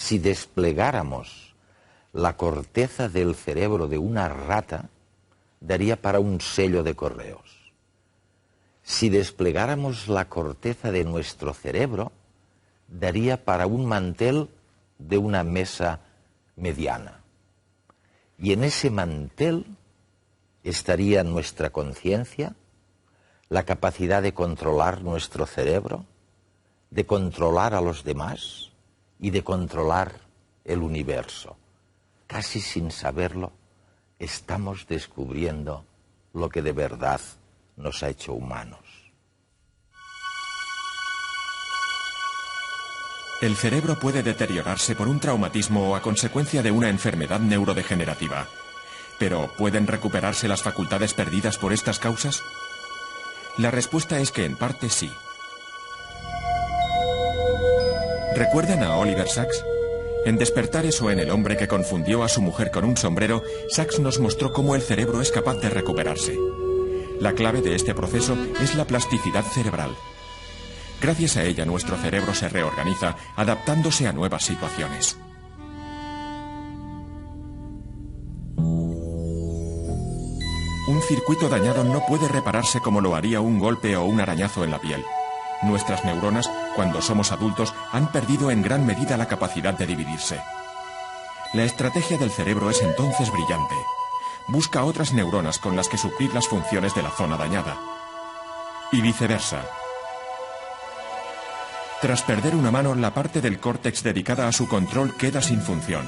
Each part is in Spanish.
Si desplegáramos la corteza del cerebro de una rata, daría para un sello de correos. Si desplegáramos la corteza de nuestro cerebro, daría para un mantel de una mesa mediana. Y en ese mantel estaría nuestra conciencia, la capacidad de controlar nuestro cerebro, de controlar a los demás y de controlar el universo. Casi sin saberlo, estamos descubriendo lo que de verdad nos ha hecho humanos. El cerebro puede deteriorarse por un traumatismo o a consecuencia de una enfermedad neurodegenerativa. ¿Pero pueden recuperarse las facultades perdidas por estas causas? La respuesta es que en parte sí. ¿Recuerdan a Oliver Sacks? En Despertares o en El hombre que confundió a su mujer con un sombrero, Sacks nos mostró cómo el cerebro es capaz de recuperarse. La clave de este proceso es la plasticidad cerebral. Gracias a ella nuestro cerebro se reorganiza, adaptándose a nuevas situaciones. Un circuito dañado no puede repararse como lo haría un golpe o un arañazo en la piel. Nuestras neuronas, cuando somos adultos, han perdido en gran medida la capacidad de dividirse. La estrategia del cerebro es entonces brillante. Busca otras neuronas con las que suplir las funciones de la zona dañada. Y viceversa. Tras perder una mano, la parte del córtex dedicada a su control queda sin función.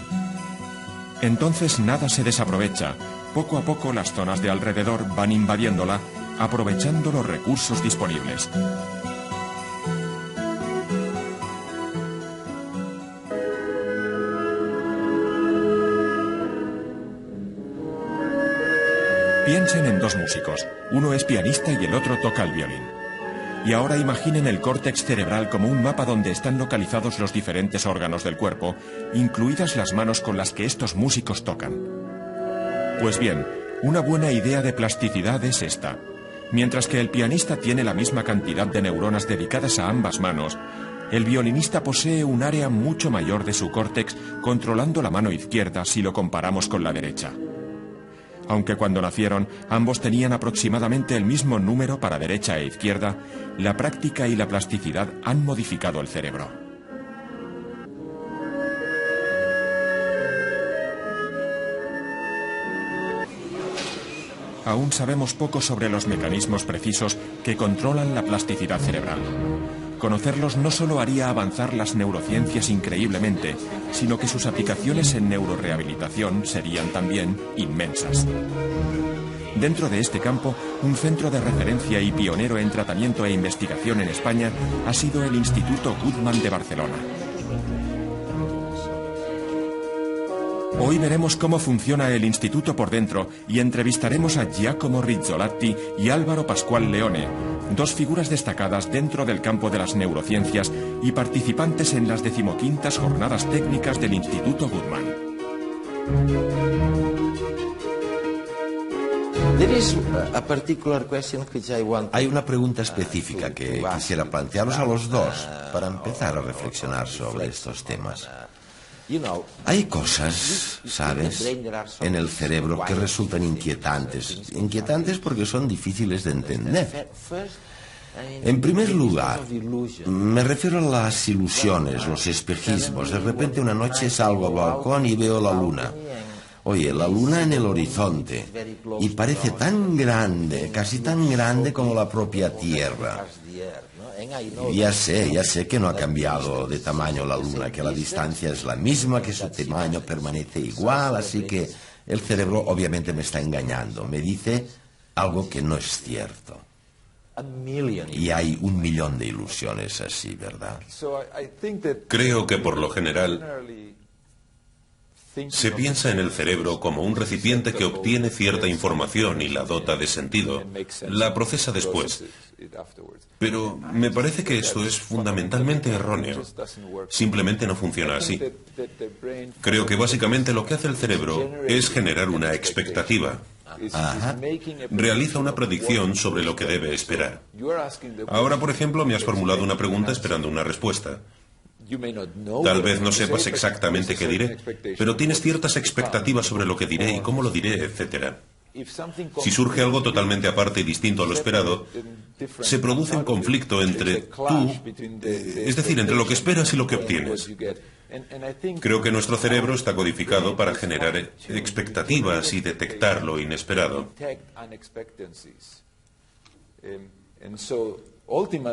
Entonces nada se desaprovecha. Poco a poco las zonas de alrededor van invadiéndola, aprovechando los recursos disponibles. Piensen en dos músicos, uno es pianista y el otro toca el violín. Y ahora imaginen el córtex cerebral como un mapa donde están localizados los diferentes órganos del cuerpo, incluidas las manos con las que estos músicos tocan. Pues bien, una buena idea de plasticidad es esta. Mientras que el pianista tiene la misma cantidad de neuronas dedicadas a ambas manos, el violinista posee un área mucho mayor de su córtex controlando la mano izquierda si lo comparamos con la derecha. Aunque cuando nacieron ambos tenían aproximadamente el mismo número para derecha e izquierda, la práctica y la plasticidad han modificado el cerebro. Aún sabemos poco sobre los mecanismos precisos que controlan la plasticidad cerebral. Conocerlos no solo haría avanzar las neurociencias increíblemente, sino que sus aplicaciones en neurorehabilitación serían también inmensas. Dentro de este campo, un centro de referencia y pionero en tratamiento e investigación en España ha sido el Instituto Guttmann de Barcelona. Hoy veremos cómo funciona el instituto por dentro y entrevistaremos a Giacomo Rizzolatti y Álvaro Pascual Leone, dos figuras destacadas dentro del campo de las neurociencias y participantes en las 15ª jornadas técnicas del Instituto Guttmann. Hay una pregunta específica que quisiera plantearos a los dos para empezar a reflexionar sobre estos temas. Hay cosas, ¿sabes?, en el cerebro que resultan inquietantes. Inquietantes porque son difíciles de entender. En primer lugar, me refiero a las ilusiones, los espejismos. De repente una noche salgo al balcón y veo la luna. Oye, la luna en el horizonte. Y parece tan grande, casi tan grande como la propia Tierra. Ya sé que no ha cambiado de tamaño la luna, que la distancia es la misma, que su tamaño permanece igual, así que el cerebro obviamente me está engañando. Me dice algo que no es cierto. Y hay 1 millón de ilusiones así, ¿verdad? Creo que por lo general se piensa en el cerebro como un recipiente que obtiene cierta información y la dota de sentido, la procesa después. Pero me parece que esto es fundamentalmente erróneo. Simplemente no funciona así. Creo que básicamente lo que hace el cerebro es generar una expectativa. Ajá. Realiza una predicción sobre lo que debe esperar. Ahora, por ejemplo, me has formulado una pregunta esperando una respuesta. Tal vez no sepas exactamente qué diré, pero tienes ciertas expectativas sobre lo que diré y cómo lo diré, etc. Si surge algo totalmente aparte y distinto a lo esperado, se produce un conflicto entre tú, es decir, entre lo que esperas y lo que obtienes. Creo que nuestro cerebro está codificado para generar expectativas y detectar lo inesperado.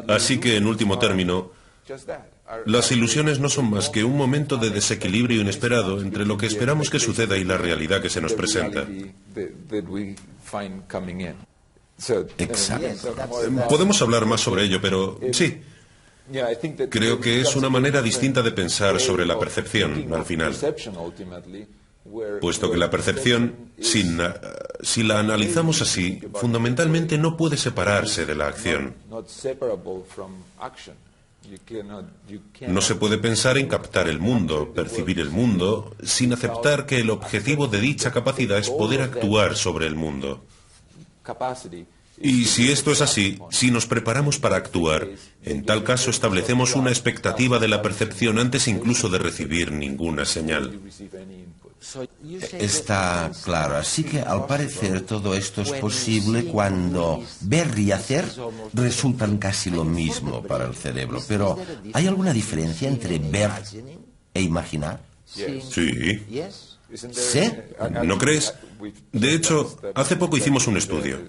Así que, en último término, las ilusiones no son más que un momento de desequilibrio inesperado entre lo que esperamos que suceda y la realidad que se nos presenta. Exacto. Podemos hablar más sobre ello, pero sí. Creo que es una manera distinta de pensar sobre la percepción, al final. Puesto que la percepción, si la analizamos así, fundamentalmente no puede separarse de la acción. No se puede pensar en captar el mundo, percibir el mundo, sin aceptar que el objetivo de dicha capacidad es poder actuar sobre el mundo. Y si esto es así, si nos preparamos para actuar, en tal caso establecemos una expectativa de la percepción antes incluso de recibir ninguna señal. Está claro, así que al parecer todo esto es posible cuando ver y hacer resultan casi lo mismo para el cerebro. Pero, ¿hay alguna diferencia entre ver e imaginar? Sí. ¿Sí? ¿No crees? De hecho, hace poco hicimos un estudio.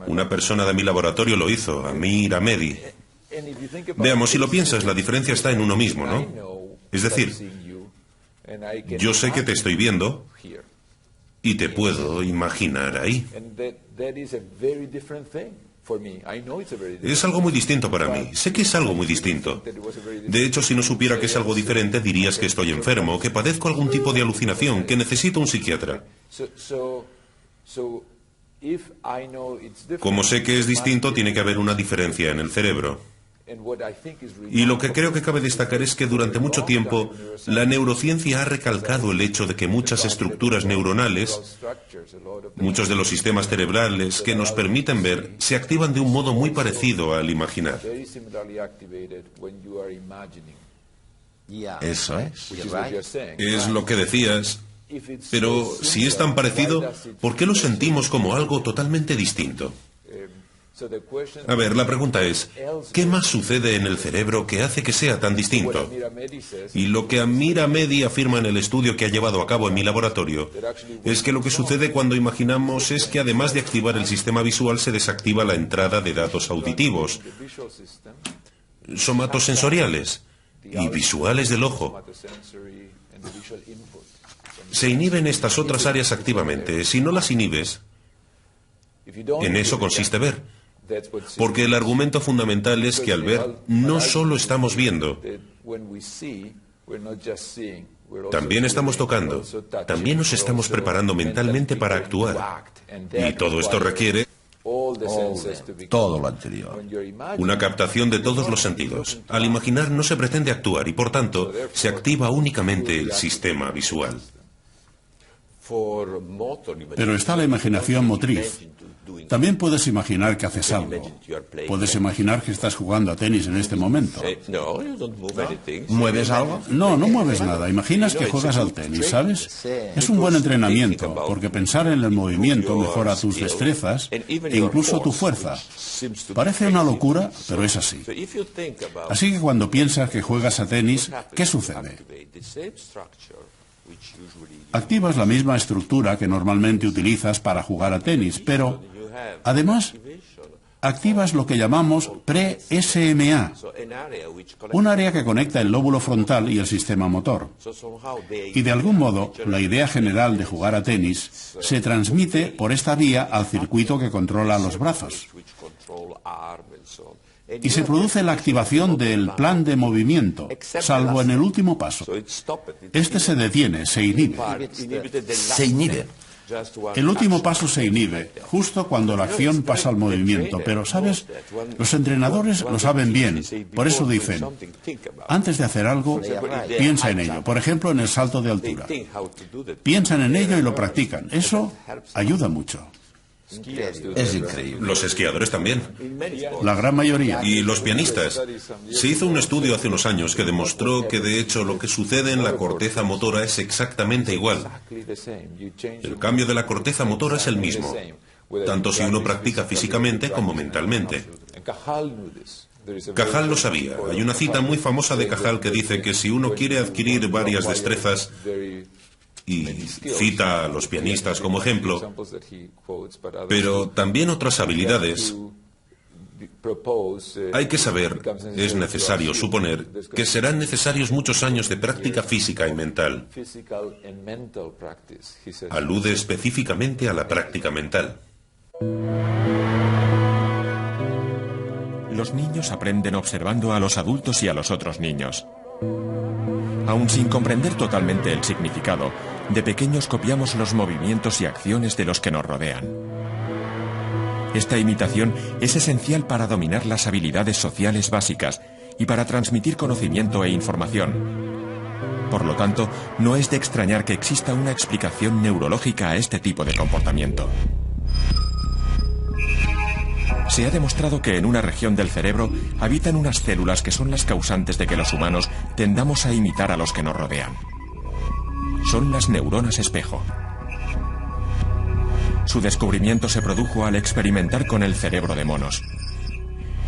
Una persona de mi laboratorio lo hizo, Amir Ahmedi. Veamos, si lo piensas, la diferencia está en uno mismo, ¿no? Es decir, yo sé que te estoy viendo y te puedo imaginar ahí. Es algo muy distinto para mí. Sé que es algo muy distinto. De hecho, si no supiera que es algo diferente, dirías que estoy enfermo, que padezco algún tipo de alucinación, que necesito un psiquiatra. Como sé que es distinto, tiene que haber una diferencia en el cerebro. Y lo que creo que cabe destacar es que durante mucho tiempo la neurociencia ha recalcado el hecho de que muchas estructuras neuronales, muchos de los sistemas cerebrales que nos permiten ver, se activan de un modo muy parecido al imaginar. Eso es. Es lo que decías, pero si es tan parecido, ¿por qué lo sentimos como algo totalmente distinto? A ver, la pregunta es, ¿qué más sucede en el cerebro que hace que sea tan distinto? Y lo que Amir Ahmedi afirma en el estudio que ha llevado a cabo en mi laboratorio es que lo que sucede cuando imaginamos es que además de activar el sistema visual se desactiva la entrada de datos auditivos, somatosensoriales y visuales del ojo. Se inhiben estas otras áreas activamente. Si no las inhibes, en eso consiste ver. Porque el argumento fundamental es que al ver no solo estamos viendo, también estamos tocando, también nos estamos preparando mentalmente para actuar. Y todo esto requiere todo lo anterior. una captación de todos los sentidos. Al imaginar no se pretende actuar y por tanto se activa únicamente el sistema visual. Pero está la imaginación motriz. También puedes imaginar que haces algo. Puedes imaginar que estás jugando a tenis en este momento. ¿Mueves algo? No, no mueves nada. Imaginas que juegas al tenis, ¿sabes? Es un buen entrenamiento, porque pensar en el movimiento mejora tus destrezas e incluso tu fuerza. Parece una locura, pero es así. Así que cuando piensas que juegas a tenis, ¿qué sucede? Activas la misma estructura que normalmente utilizas para jugar a tenis, pero además activas lo que llamamos pre-SMA, un área que conecta el lóbulo frontal y el sistema motor. Y de algún modo, la idea general de jugar a tenis se transmite por esta vía al circuito que controla los brazos. Y se produce la activación del plan de movimiento, salvo en el último paso. Este se detiene, se inhibe. Se inhibe. El último paso se inhibe, justo cuando la acción pasa al movimiento. Pero, ¿sabes? Los entrenadores lo saben bien. Por eso dicen, antes de hacer algo, piensa en ello. Por ejemplo, en el salto de altura. Piensan en ello y lo practican. Eso ayuda mucho. Es increíble. Los esquiadores también. La gran mayoría. Y los pianistas. Se hizo un estudio hace unos años que demostró que de hecho lo que sucede en la corteza motora es exactamente igual. El cambio de la corteza motora es el mismo, tanto si uno practica físicamente como mentalmente. Cajal lo sabía. Hay una cita muy famosa de Cajal que dice que si uno quiere adquirir varias destrezas, y cita a los pianistas como ejemplo, pero también otras habilidades, hay que saber, es necesario suponer, que serán necesarios muchos años de práctica física y mental. Alude específicamente a la práctica mental. Los niños aprenden observando a los adultos y a los otros niños. Aun sin comprender totalmente el significado, de pequeños copiamos los movimientos y acciones de los que nos rodean. Esta imitación es esencial para dominar las habilidades sociales básicas y para transmitir conocimiento e información. Por lo tanto, no es de extrañar que exista una explicación neurológica a este tipo de comportamiento. Se ha demostrado que en una región del cerebro habitan unas células que son las causantes de que los humanos tendamos a imitar a los que nos rodean. Son las neuronas espejo. Su descubrimiento se produjo al experimentar con el cerebro de monos.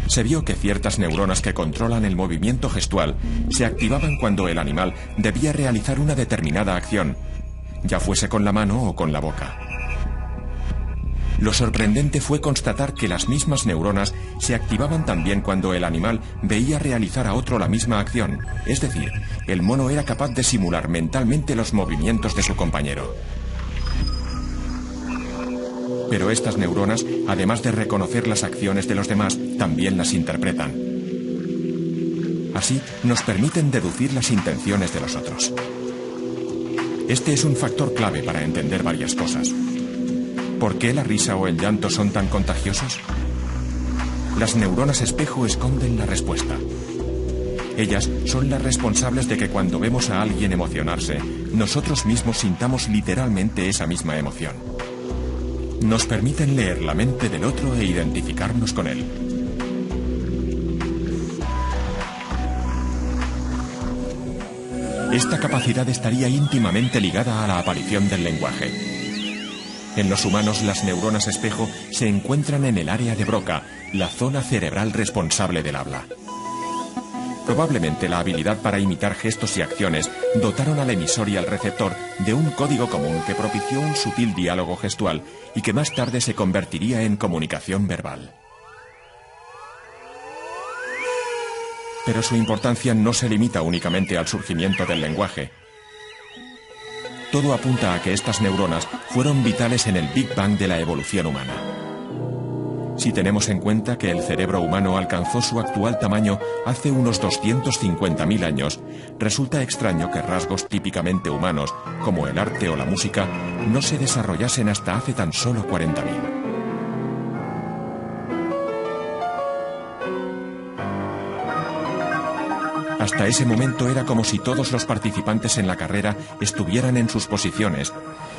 Se vio que ciertas neuronas que controlan el movimiento gestual se activaban cuando el animal debía realizar una determinada acción, ya fuese con la mano o con la boca. Lo sorprendente fue constatar que las mismas neuronas se activaban también cuando el animal veía realizar a otro la misma acción. Es decir, el mono era capaz de simular mentalmente los movimientos de su compañero. Pero estas neuronas, además de reconocer las acciones de los demás, también las interpretan. Así, nos permiten deducir las intenciones de los otros. Este es un factor clave para entender varias cosas. ¿Por qué la risa o el llanto son tan contagiosos? Las neuronas espejo esconden la respuesta. Ellas son las responsables de que cuando vemos a alguien emocionarse, nosotros mismos sintamos literalmente esa misma emoción. Nos permiten leer la mente del otro e identificarnos con él. Esta capacidad estaría íntimamente ligada a la aparición del lenguaje. En los humanos, las neuronas espejo se encuentran en el área de Broca, la zona cerebral responsable del habla. Probablemente la habilidad para imitar gestos y acciones dotaron al emisor y al receptor de un código común que propició un sutil diálogo gestual y que más tarde se convertiría en comunicación verbal. Pero su importancia no se limita únicamente al surgimiento del lenguaje. Todo apunta a que estas neuronas fueron vitales en el Big Bang de la evolución humana. Si tenemos en cuenta que el cerebro humano alcanzó su actual tamaño hace unos 250.000 años, resulta extraño que rasgos típicamente humanos, como el arte o la música, no se desarrollasen hasta hace tan solo 40.000. Hasta ese momento era como si todos los participantes en la carrera estuvieran en sus posiciones.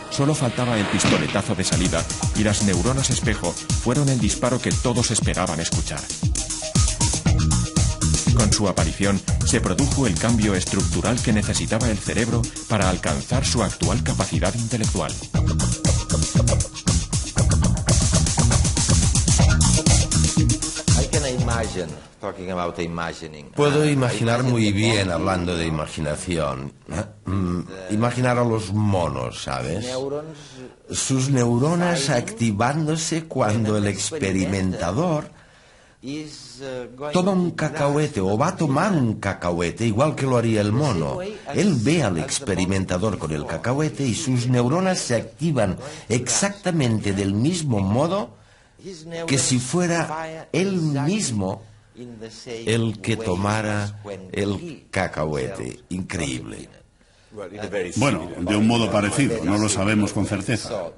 Solo faltaba el pistoletazo de salida y las neuronas espejo fueron el disparo que todos esperaban escuchar. Con su aparición, se produjo el cambio estructural que necesitaba el cerebro para alcanzar su actual capacidad intelectual. Puedo imaginar muy bien, hablando de imaginación, imaginar a los monos, ¿sabes? Sus neuronas activándose cuando el experimentador toma un cacahuete o va a tomar un cacahuete, igual que lo haría el mono. Él ve al experimentador con el cacahuete y sus neuronas se activan exactamente del mismo modo que si fuera él mismo el que tomara el cacahuete. Increíble. Bueno, de un modo parecido, no lo sabemos con certeza.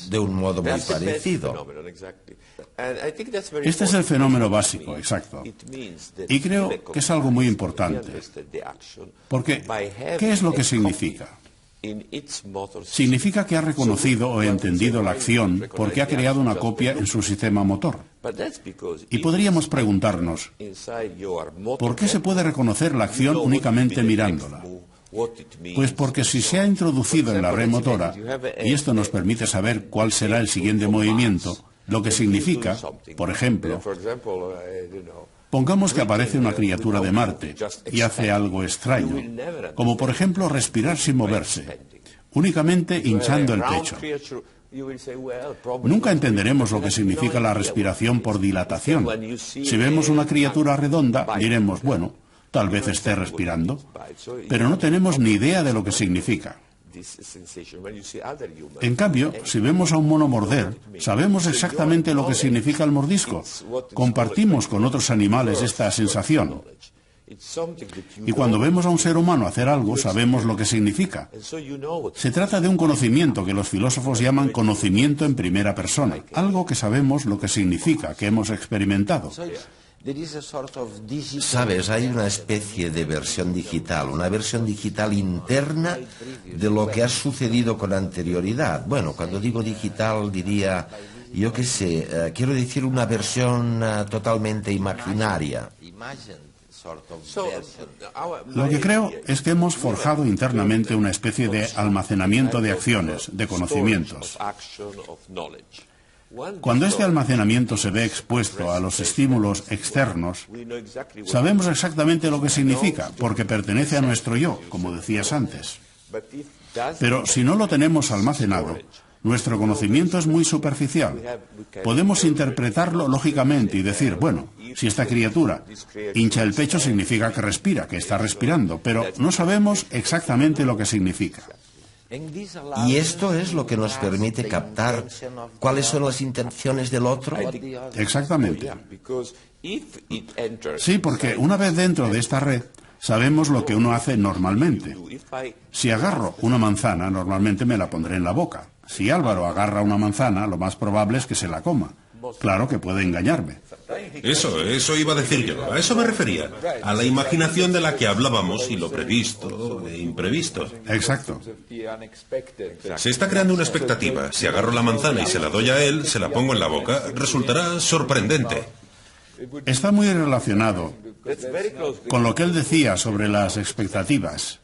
De un modo muy parecido. Este es el fenómeno básico, exacto. Y creo que es algo muy importante. Porque, ¿qué es lo que significa? significa que ha reconocido o entendido la acción porque ha creado una copia en su sistema motor. Y podríamos preguntarnos, ¿por qué se puede reconocer la acción únicamente mirándola? Pues porque si se ha introducido en la red motora, y esto nos permite saber cuál será el siguiente movimiento, lo que significa, por ejemplo, pongamos que aparece una criatura de Marte y hace algo extraño, como por ejemplo respirar sin moverse, únicamente hinchando el pecho. Nunca entenderemos lo que significa la respiración por dilatación. Si vemos una criatura redonda, diremos, bueno, tal vez esté respirando, pero no tenemos ni idea de lo que significa. En cambio, si vemos a un mono morder, sabemos exactamente lo que significa el mordisco. Compartimos con otros animales esta sensación. Y cuando vemos a un ser humano hacer algo, sabemos lo que significa. Se trata de un conocimiento que los filósofos llaman conocimiento en primera persona, algo que sabemos lo que significa, que hemos experimentado. Sabes, hay una especie de versión digital, una versión digital interna de lo que ha sucedido con anterioridad. Bueno, cuando digo digital diría, yo qué sé, quiero decir una versión totalmente imaginaria. Lo que creo es que hemos forjado internamente una especie de almacenamiento de acciones, de conocimientos. Cuando este almacenamiento se ve expuesto a los estímulos externos, sabemos exactamente lo que significa, porque pertenece a nuestro yo, como decías antes. Pero si no lo tenemos almacenado, nuestro conocimiento es muy superficial. Podemos interpretarlo lógicamente y decir, bueno, si esta criatura hincha el pecho significa que respira, que está respirando, pero no sabemos exactamente lo que significa. ¿Y esto es lo que nos permite captar cuáles son las intenciones del otro? Exactamente. Sí, porque una vez dentro de esta red, sabemos lo que uno hace normalmente. Si agarro una manzana, normalmente me la pondré en la boca. Si Álvaro agarra una manzana, lo más probable es que se la coma. Claro que puede engañarme. Eso iba a decir yo. A eso me refería. A la imaginación de la que hablábamos y lo previsto e imprevisto. Exacto. Se está creando una expectativa. Si agarro la manzana y se la doy a él, se la pongo en la boca, resultará sorprendente. Está muy relacionado con lo que él decía sobre las expectativas.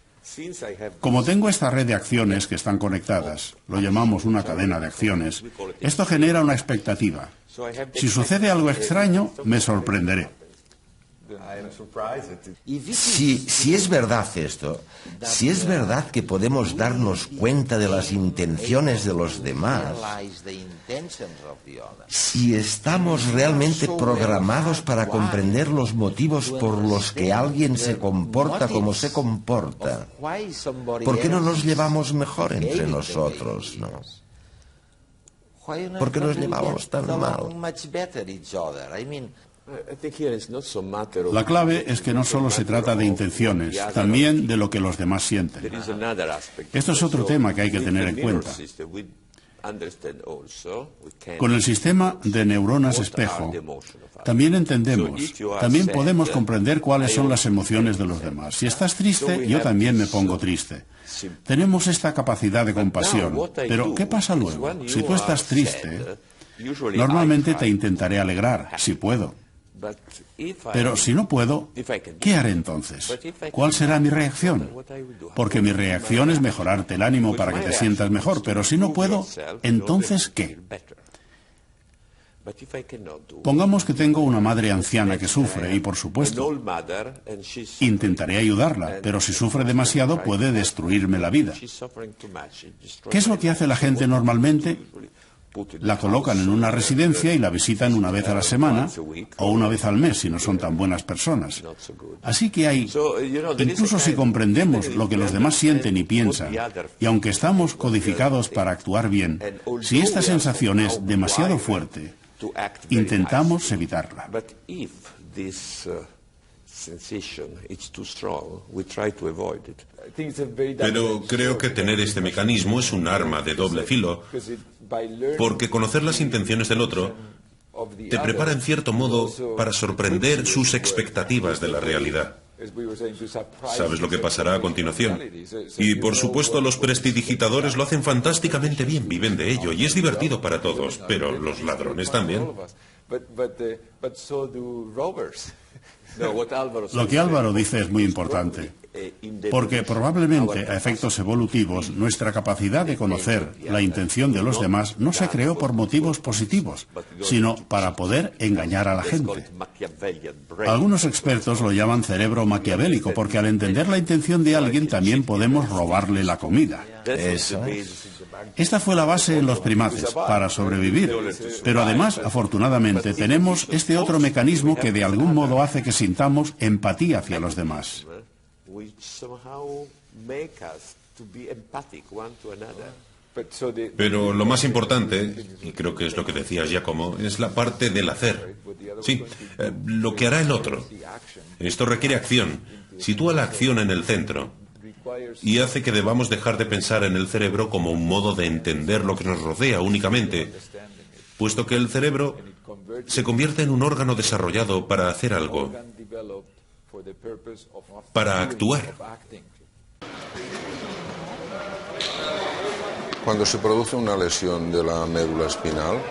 Como tengo esta red de acciones que están conectadas, lo llamamos una cadena de acciones, esto genera una expectativa. Si sucede algo extraño, me sorprenderé. Si es verdad esto, si es verdad que podemos darnos cuenta de las intenciones de los demás, si estamos realmente programados para comprender los motivos por los que alguien se comporta como se comporta, ¿por qué no nos llevamos mejor entre nosotros, no? ¿Por qué nos llevamos tan mal? La clave es que no solo se trata de intenciones, también de lo que los demás sienten. Esto es otro tema que hay que tener en cuenta. Con el sistema de neuronas espejo, también entendemos, también podemos comprender cuáles son las emociones de los demás. Si estás triste, yo también me pongo triste. Tenemos esta capacidad de compasión, pero ¿qué pasa luego? Si tú estás triste, normalmente te intentaré alegrar, si puedo. Pero si no puedo, ¿qué haré entonces? ¿Cuál será mi reacción? Porque mi reacción es mejorarte el ánimo para que te sientas mejor, pero si no puedo, ¿entonces qué? Pongamos que tengo una madre anciana que sufre y, por supuesto, intentaré ayudarla, pero si sufre demasiado puede destruirme la vida. ¿Qué es lo que hace la gente normalmente? La colocan en una residencia y la visitan una vez a la semana o una vez al mes si no son tan buenas personas. Así que incluso si comprendemos lo que los demás sienten y piensan, y aunque estamos codificados para actuar bien, si esta sensación es demasiado fuerte, intentamos evitarla. Pero creo que tener este mecanismo es un arma de doble filo, porque conocer las intenciones del otro te prepara en cierto modo para sorprender sus expectativas de la realidad. ¿Sabes lo que pasará a continuación? Y por supuesto los prestidigitadores lo hacen fantásticamente bien, viven de ello y es divertido para todos, pero los ladrones también. Lo que Álvaro dice es muy importante, porque probablemente a efectos evolutivos nuestra capacidad de conocer la intención de los demás no se creó por motivos positivos, sino para poder engañar a la gente. Algunos expertos lo llaman cerebro maquiavélico, porque al entender la intención de alguien también podemos robarle la comida. Eso. Esta fue la base en los primates, para sobrevivir. Pero además, afortunadamente, tenemos este otro mecanismo que de algún modo hace que sintamos empatía hacia los demás. Pero lo más importante, y creo que es lo que decías, Giacomo, es la parte del hacer. Sí, lo que hará el otro. Esto requiere acción. Sitúa la acción en el centro y hace que debamos dejar de pensar en el cerebro como un modo de entender lo que nos rodea únicamente, puesto que el cerebro se convierte en un órgano desarrollado para hacer algo, para actuar. Cuando se produce una lesión de la médula espinal,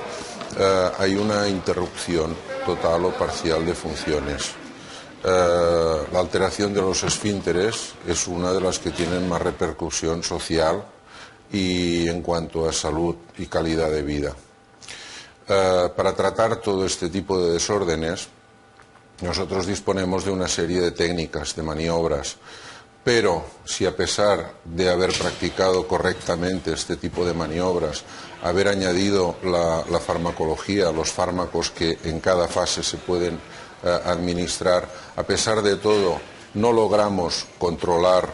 hay una interrupción total o parcial de funciones. La alteración de los esfínteres es una de las que tienen más repercusión social y en cuanto a salud y calidad de vida. Para tratar todo este tipo de desórdenes, nosotros disponemos de una serie de técnicas, de maniobras, pero si a pesar de haber practicado correctamente este tipo de maniobras, haber añadido la farmacología, los fármacos que en cada fase se pueden administrar, a pesar de todo no logramos controlar,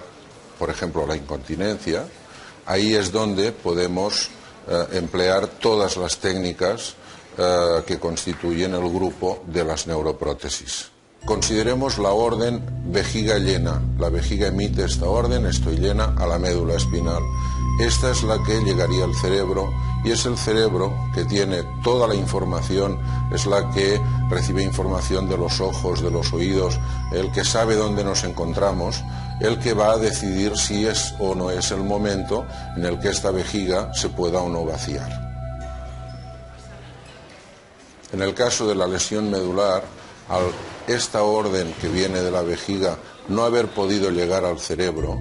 por ejemplo, la incontinencia, ahí es donde podemos emplear todas las técnicas que constituyen el grupo de las neuroprótesis. Consideremos la orden vejiga llena. La vejiga emite esta orden, estoy llena, a la médula espinal. Esta es la que llegaría al cerebro y es el cerebro que tiene toda la información, es la que recibe información de los ojos, de los oídos, el que sabe dónde nos encontramos, el que va a decidir si es o no es el momento en el que esta vejiga se pueda o no vaciar. En el caso de la lesión medular, al esta orden que viene de la vejiga no haber podido llegar al cerebro,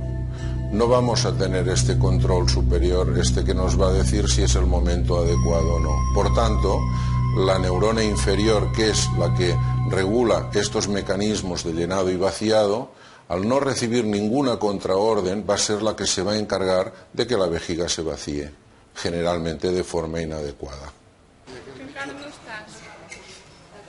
no vamos a tener este control superior, este que nos va a decir si es el momento adecuado o no. Por tanto, la neurona inferior, que es la que regula estos mecanismos de llenado y vaciado, al no recibir ninguna contraorden, va a ser la que se va a encargar de que la vejiga se vacíe, generalmente de forma inadecuada.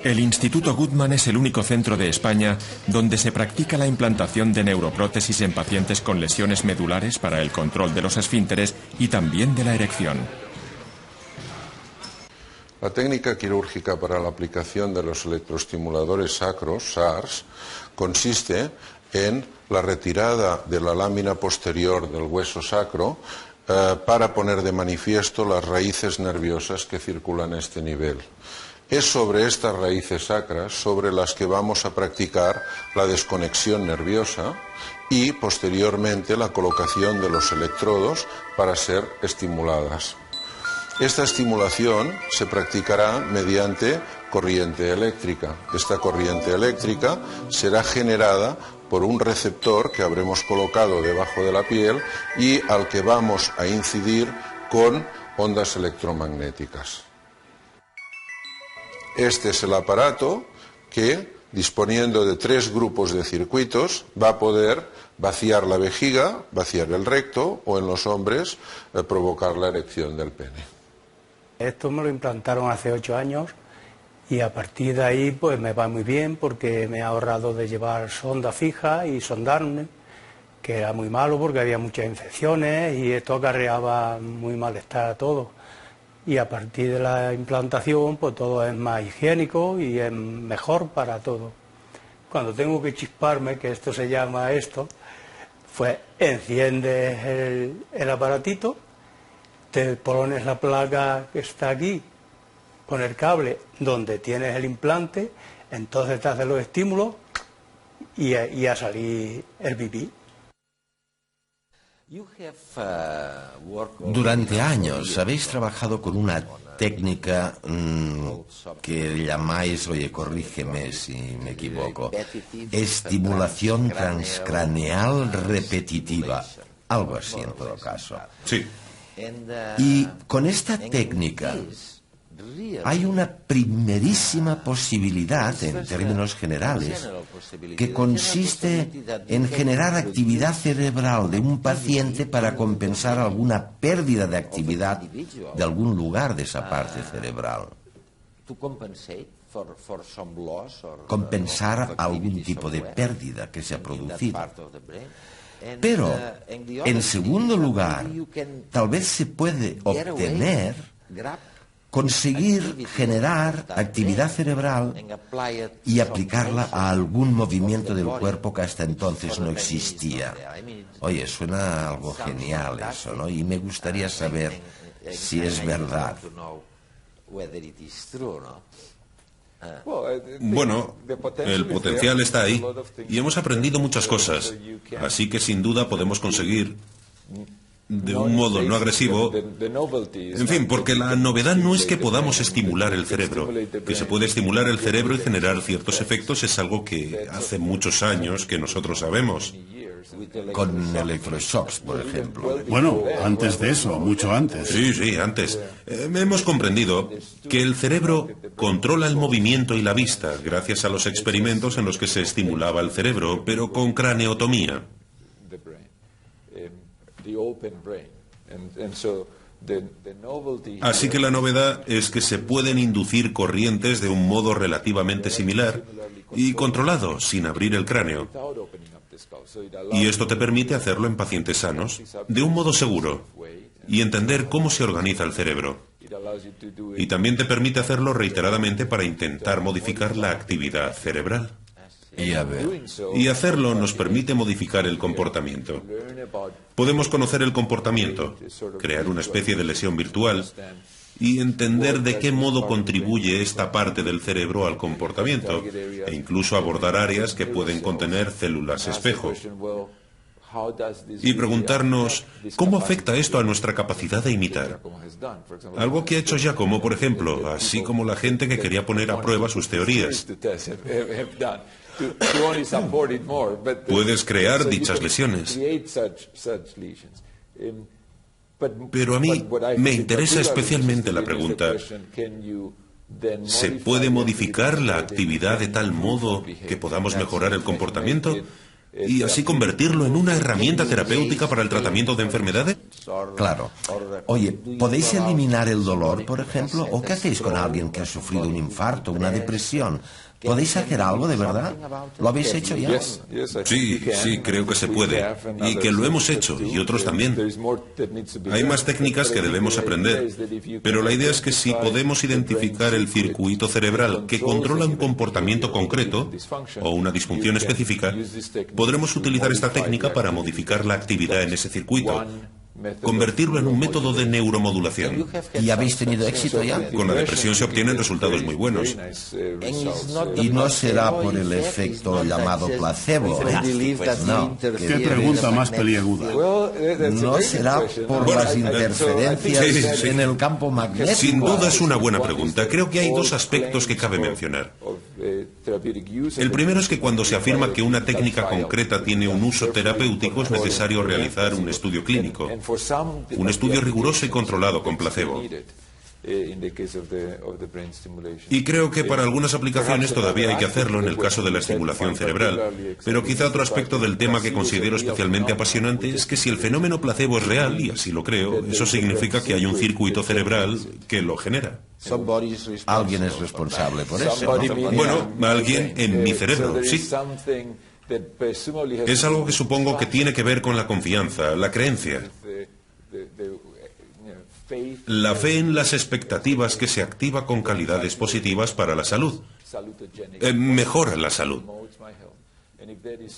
El Instituto Guttmann es el único centro de España donde se practica la implantación de neuroprótesis en pacientes con lesiones medulares para el control de los esfínteres y también de la erección. La técnica quirúrgica para la aplicación de los electroestimuladores sacros, SARS, consiste en la retirada de la lámina posterior del hueso sacro para poner de manifiesto las raíces nerviosas que circulan a este nivel. Es sobre estas raíces sacras sobre las que vamos a practicar la desconexión nerviosa y posteriormente la colocación de los electrodos para ser estimuladas. Esta estimulación se practicará mediante corriente eléctrica. Esta corriente eléctrica será generada por un receptor que habremos colocado debajo de la piel y al que vamos a incidir con ondas electromagnéticas. Este es el aparato que, disponiendo de 3 grupos de circuitos, va a poder vaciar la vejiga, vaciar el recto o en los hombres provocar la erección del pene. Esto me lo implantaron hace 8 años y a partir de ahí pues me va muy bien porque me ha ahorrado de llevar sonda fija y sondarme, que era muy malo porque había muchas infecciones y esto acarreaba muy malestar a todos. Y a partir de la implantación, pues todo es más higiénico y es mejor para todo. Cuando tengo que chisparme, que esto se llama esto, pues enciendes el aparatito, te pones la placa que está aquí, con el cable donde tienes el implante, entonces te hace los estímulos y a salir el pipí. Durante años habéis trabajado con una técnica que llamáis, oye, corrígeme si me equivoco, estimulación transcraneal repetitiva, algo así en todo caso. Sí. Y con esta técnica hay una primerísima posibilidad, en términos generales, que consiste en generar actividad cerebral de un paciente para compensar alguna pérdida de actividad de algún lugar de esa parte cerebral. Compensar algún tipo de pérdida que se ha producido. Pero, en segundo lugar, tal vez se puede obtener conseguir generar actividad cerebral y aplicarla a algún movimiento del cuerpo que hasta entonces no existía. Oye, suena algo genial eso, ¿no? Y me gustaría saber si es verdad. Bueno, el potencial está ahí y hemos aprendido muchas cosas, así que sin duda podemos conseguir de un modo no agresivo. En fin, porque la novedad no es que podamos estimular el cerebro. Que se puede estimular el cerebro y generar ciertos efectos es algo que hace muchos años que nosotros sabemos. Con electroshocks, por ejemplo. Bueno, antes de eso, mucho antes. Sí, antes. Hemos comprendido que el cerebro controla el movimiento y la vista gracias a los experimentos en los que se estimulaba el cerebro, pero con craneotomía. Así que la novedad es que se pueden inducir corrientes de un modo relativamente similar y controlado, sin abrir el cráneo. Y esto te permite hacerlo en pacientes sanos, de un modo seguro, y entender cómo se organiza el cerebro. Y también te permite hacerlo reiteradamente para intentar modificar la actividad cerebral. Y hacerlo nos permite modificar el comportamiento. Podemos conocer el comportamiento, crear una especie de lesión virtual y entender de qué modo contribuye esta parte del cerebro al comportamiento e incluso abordar áreas que pueden contener células espejo. Y preguntarnos cómo afecta esto a nuestra capacidad de imitar. Algo que ha hecho Giacomo, por ejemplo, así como la gente que quería poner a prueba sus teorías. Puedes crear dichas lesiones. Pero a mí me interesa especialmente la pregunta: ¿se puede modificar la actividad de tal modo que podamos mejorar el comportamiento y así convertirlo en una herramienta terapéutica para el tratamiento de enfermedades? Claro. Oye, ¿podéis eliminar el dolor, por ejemplo? ¿O qué hacéis con alguien que ha sufrido un infarto, una depresión? ¿Podéis hacer algo de verdad? ¿Lo habéis hecho ya? Sí, creo que se puede. Y que lo hemos hecho, y otros también. Hay más técnicas que debemos aprender. Pero la idea es que si podemos identificar el circuito cerebral que controla un comportamiento concreto o una disfunción específica, podremos utilizar esta técnica para modificar la actividad en ese circuito, convertirlo en un método de neuromodulación. ¿Y habéis tenido éxito ya? Con la depresión se obtienen resultados muy buenos. Y no será por el efecto llamado placebo, ¿eh? No. ¿Qué pregunta más peliaguda? ¿No será por las interferencias Sí. en el campo magnético? Sin duda es una buena pregunta. Creo que hay dos aspectos que cabe mencionar. El primero es que cuando se afirma que una técnica concreta tiene un uso terapéutico es necesario realizar un estudio clínico, un estudio riguroso y controlado con placebo. Y creo que para algunas aplicaciones todavía hay que hacerlo en el caso de la estimulación cerebral. Pero quizá otro aspecto del tema que considero especialmente apasionante es que si el fenómeno placebo es real, y así lo creo, eso significa que hay un circuito cerebral que lo genera. Alguien es responsable por eso, ¿no? Bueno, alguien en mi cerebro, sí. Es algo que supongo que tiene que ver con la confianza, la creencia. La fe en las expectativas que se activa con calidades positivas para la salud. Mejora la salud.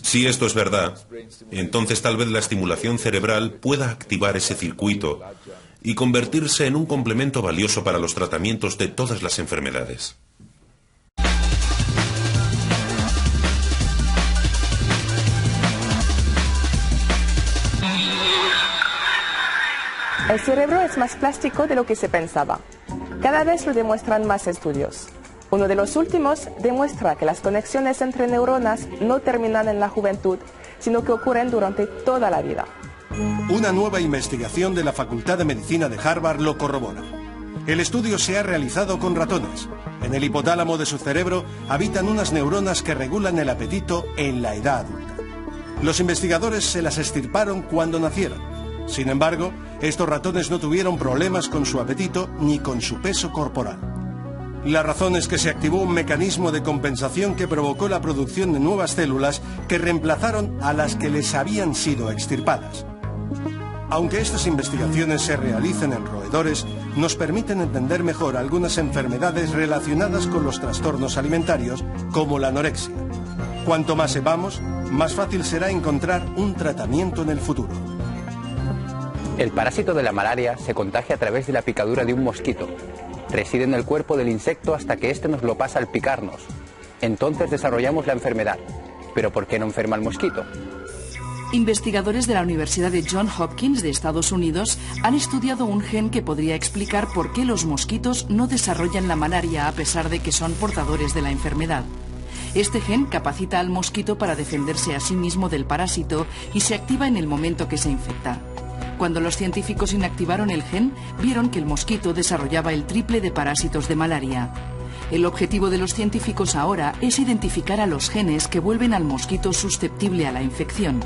Si esto es verdad, entonces tal vez la estimulación cerebral pueda activar ese circuito y convertirse en un complemento valioso para los tratamientos de todas las enfermedades. El cerebro es más plástico de lo que se pensaba. Cada vez lo demuestran más estudios. Uno de los últimos demuestra que las conexiones entre neuronas no terminan en la juventud, sino que ocurren durante toda la vida. Una nueva investigación de la Facultad de Medicina de Harvard lo corrobora. El estudio se ha realizado con ratones. En el hipotálamo de su cerebro habitan unas neuronas que regulan el apetito en la edad adulta. Los investigadores se las extirparon cuando nacieron. Sin embargo, estos ratones no tuvieron problemas con su apetito ni con su peso corporal. La razón es que se activó un mecanismo de compensación que provocó la producción de nuevas células que reemplazaron a las que les habían sido extirpadas. Aunque estas investigaciones se realicen en roedores, nos permiten entender mejor algunas enfermedades relacionadas con los trastornos alimentarios, como la anorexia. Cuanto más sepamos, más fácil será encontrar un tratamiento en el futuro. El parásito de la malaria se contagia a través de la picadura de un mosquito. Reside en el cuerpo del insecto hasta que éste nos lo pasa al picarnos. Entonces desarrollamos la enfermedad. ¿Pero por qué no enferma el mosquito? Investigadores de la Universidad de Johns Hopkins de Estados Unidos han estudiado un gen que podría explicar por qué los mosquitos no desarrollan la malaria a pesar de que son portadores de la enfermedad. Este gen capacita al mosquito para defenderse a sí mismo del parásito y se activa en el momento que se infecta. Cuando los científicos inactivaron el gen, vieron que el mosquito desarrollaba el triple de parásitos de malaria. El objetivo de los científicos ahora es identificar a los genes que vuelven al mosquito susceptible a la infección.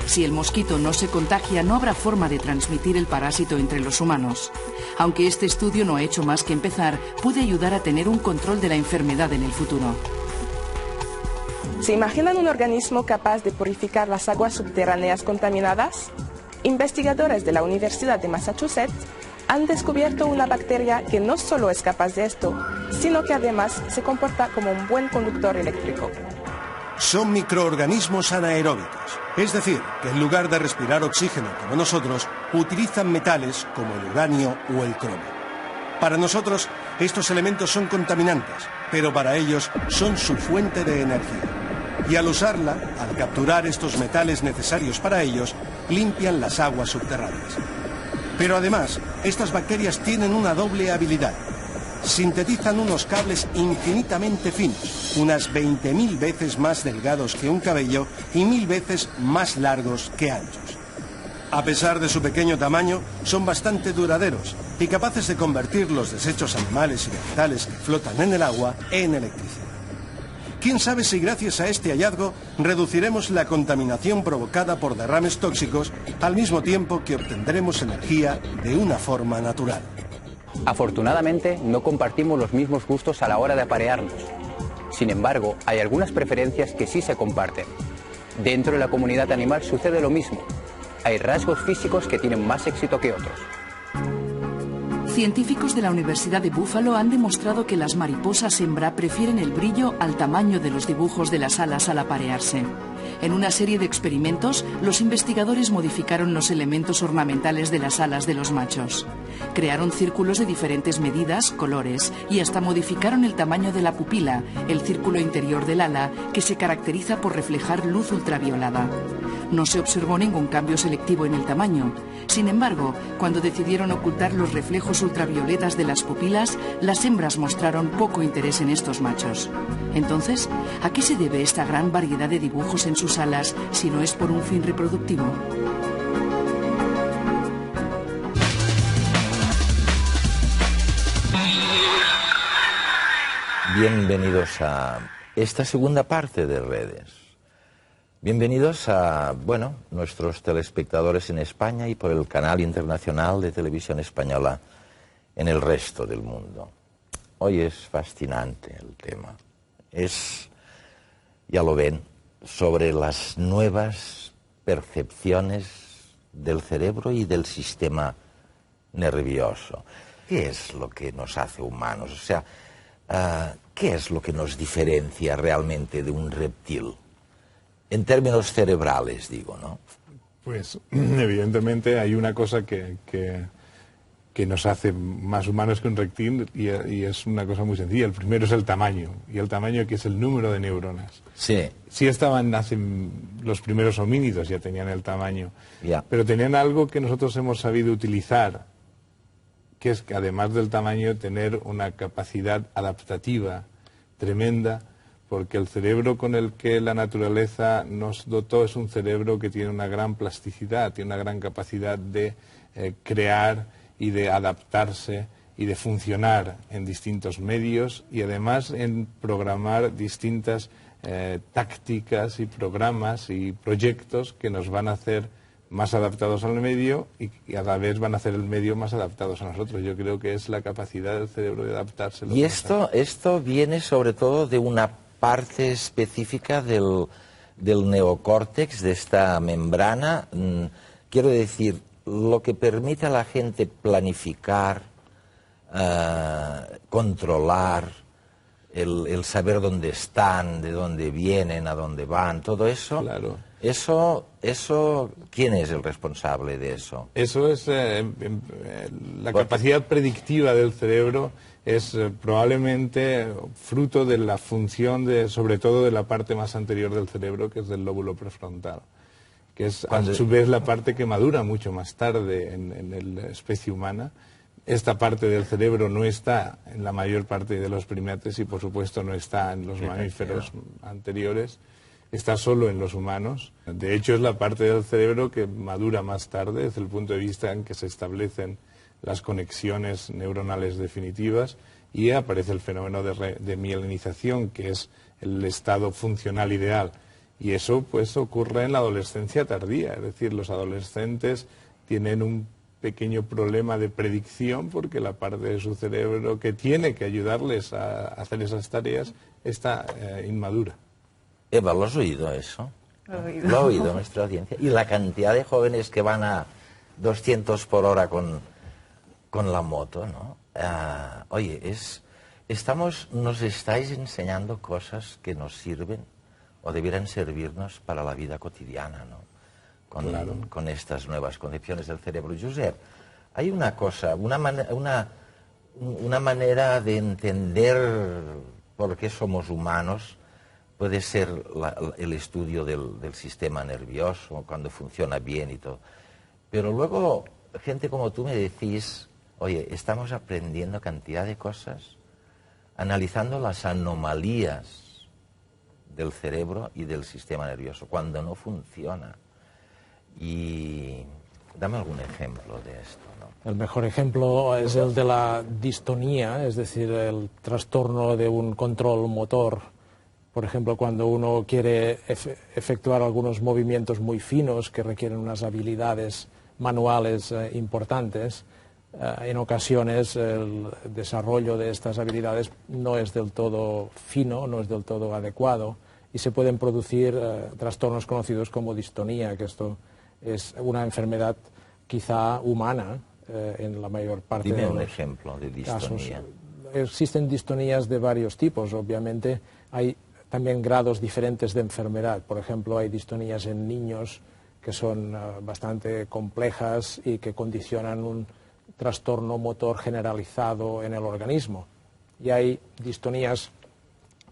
Si el mosquito no se contagia, no habrá forma de transmitir el parásito entre los humanos. Aunque este estudio no ha hecho más que empezar, puede ayudar a tener un control de la enfermedad en el futuro. ¿Se imaginan un organismo capaz de purificar las aguas subterráneas contaminadas? Investigadores de la Universidad de Massachusetts han descubierto una bacteria que no solo es capaz de esto, sino que además se comporta como un buen conductor eléctrico. Son microorganismos anaeróbicos, es decir, que en lugar de respirar oxígeno como nosotros, utilizan metales como el uranio o el cromo. Para nosotros, estos elementos son contaminantes, pero para ellos son su fuente de energía. Y al usarla, al capturar estos metales necesarios para ellos, limpian las aguas subterráneas. Pero además, estas bacterias tienen una doble habilidad. Sintetizan unos cables infinitamente finos, unas 20.000 veces más delgados que un cabello y 1000 veces más largos que anchos. A pesar de su pequeño tamaño, son bastante duraderos y capaces de convertir los desechos animales y vegetales que flotan en el agua en electricidad. ¿Quién sabe si gracias a este hallazgo reduciremos la contaminación provocada por derrames tóxicos al mismo tiempo que obtendremos energía de una forma natural? Afortunadamente, no compartimos los mismos gustos a la hora de aparearnos. Sin embargo, hay algunas preferencias que sí se comparten. Dentro de la comunidad animal sucede lo mismo. Hay rasgos físicos que tienen más éxito que otros. Científicos de la Universidad de Buffalo han demostrado que las mariposas hembra prefieren el brillo al tamaño de los dibujos de las alas al aparearse. En una serie de experimentos, los investigadores modificaron los elementos ornamentales de las alas de los machos. Crearon círculos de diferentes medidas, colores y hasta modificaron el tamaño de la pupila, el círculo interior del ala, que se caracteriza por reflejar luz ultraviolada. No se observó ningún cambio selectivo en el tamaño. Sin embargo, cuando decidieron ocultar los reflejos ultravioletas de las pupilas, las hembras mostraron poco interés en estos machos. Entonces, ¿a qué se debe esta gran variedad de dibujos en sus alas si no es por un fin reproductivo? Bienvenidos a esta segunda parte de Redes. Bienvenidos a, nuestros telespectadores en España y por el canal internacional de televisión española en el resto del mundo. Hoy es fascinante el tema. Es, ya lo ven, sobre las nuevas percepciones del cerebro y del sistema nervioso. ¿Qué es lo que nos hace humanos? O sea, ¿qué es lo que nos diferencia realmente de un reptil? En términos cerebrales, digo, ¿no? Pues, evidentemente, hay una cosa que nos hace más humanos que un reptil y es una cosa muy sencilla. El primero es el tamaño, y el tamaño que es el número de neuronas. Sí. Sí estaban hace los primeros homínidos, ya tenían el tamaño, ya. Pero tenían algo que nosotros hemos sabido utilizar que es que además del tamaño tener una capacidad adaptativa tremenda, porque el cerebro con el que la naturaleza nos dotó es un cerebro que tiene una gran plasticidad, tiene una gran capacidad de crear y de adaptarse y de funcionar en distintos medios y además en programar distintas tácticas y programas y proyectos que nos van a hacer más adaptados al medio y a la vez van a hacer el medio más adaptados a nosotros. Yo creo que es la capacidad del cerebro de adaptarse. Y esto viene sobre todo de una parte específica del neocórtex, de esta membrana. Quiero decir, lo que permite a la gente planificar, controlar, el saber dónde están, de dónde vienen, a dónde van, todo eso. Claro. Eso, ¿quién es el responsable de eso? Eso es la capacidad predictiva del cerebro es probablemente fruto de la función sobre todo de la parte más anterior del cerebro, que es del lóbulo prefrontal, que es a su vez la parte que madura mucho más tarde en la especie humana. Esta parte del cerebro no está en la mayor parte de los primates y por supuesto no está en los mamíferos anteriores. Está solo en los humanos. De hecho, es la parte del cerebro que madura más tarde, desde el punto de vista en que se establecen las conexiones neuronales definitivas y aparece el fenómeno de mielinización, que es el estado funcional ideal. Y eso pues ocurre en la adolescencia tardía, es decir, los adolescentes tienen un pequeño problema de predicción porque la parte de su cerebro que tiene que ayudarles a hacer esas tareas está inmadura. Eva, ¿lo has oído eso? Lo ha oído nuestra audiencia. Y la cantidad de jóvenes que van a 200 por hora con la moto, ¿no? Oye, nos estáis enseñando cosas que nos sirven o debieran servirnos para la vida cotidiana, ¿no? Con estas nuevas concepciones del cerebro. Josep, hay una cosa, una manera de entender por qué somos humanos. Puede ser el estudio del sistema nervioso, cuando funciona bien y todo. Pero luego, gente como tú me decís, oye, estamos aprendiendo cantidad de cosas, analizando las anomalías del cerebro y del sistema nervioso, cuando no funciona. Y dame algún ejemplo de esto, ¿no? El mejor ejemplo es el de la distonía, es decir, el trastorno de un control motor. Por ejemplo, cuando uno quiere efectuar algunos movimientos muy finos que requieren unas habilidades manuales importantes, en ocasiones el desarrollo de estas habilidades no es del todo fino, no es del todo adecuado y se pueden producir trastornos conocidos como distonía, que esto es una enfermedad quizá humana en la mayor parte de los casos. Dime un ejemplo de distonía. Existen distonías de varios tipos, obviamente hay también grados diferentes de enfermedad. Por ejemplo, hay distonías en niños que son bastante complejas y que condicionan un trastorno motor generalizado en el organismo. Y hay distonías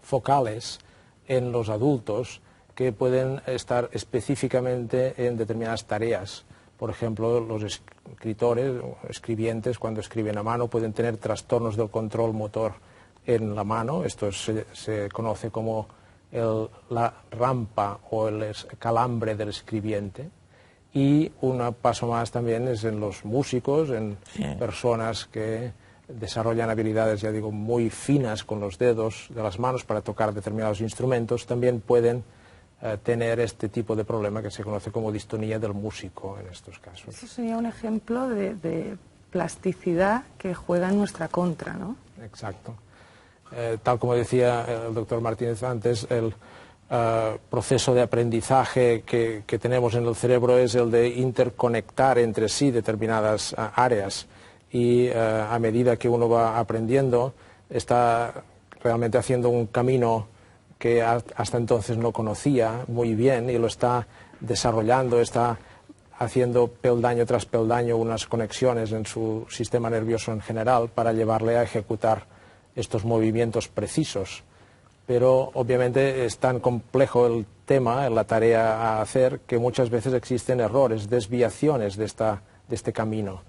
focales en los adultos que pueden estar específicamente en determinadas tareas. Por ejemplo, los escritores o escribientes, cuando escriben a mano, pueden tener trastornos del control motor en la mano. Esto se conoce como la rampa o el calambre del escribiente. Y un paso más también es en los músicos, en personas que desarrollan habilidades, ya digo, muy finas con los dedos de las manos para tocar determinados instrumentos, también pueden tener este tipo de problema que se conoce como distonía del músico en estos casos. Eso sería un ejemplo de plasticidad que juega en nuestra contra, ¿no? Exacto. Tal como decía el doctor Martínez antes, el proceso de aprendizaje que tenemos en el cerebro es el de interconectar entre sí determinadas áreas y a medida que uno va aprendiendo está realmente haciendo un camino que hasta entonces no conocía muy bien y lo está desarrollando, está haciendo peldaño tras peldaño unas conexiones en su sistema nervioso en general para llevarle a ejecutar estos movimientos precisos. Pero obviamente es tan complejo el tema, la tarea a hacer, que muchas veces existen errores, desviaciones de este camino.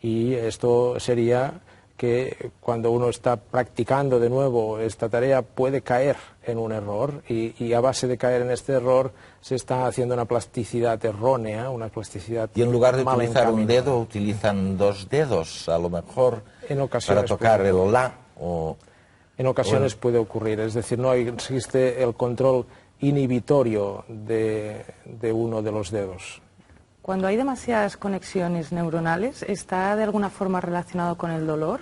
Y esto sería que cuando uno está practicando de nuevo esta tarea puede caer en un error y a base de caer en este error se está haciendo una plasticidad errónea, una plasticidad y en lugar de mal utilizar un encaminada. dedo utilizan dos dedos a lo mejor En ocasiones para tocar puede el la o en ocasiones puede ocurrir, es decir, no existe el control inhibitorio de uno de los dedos. Cuando hay demasiadas conexiones neuronales, ¿está de alguna forma relacionado con el dolor?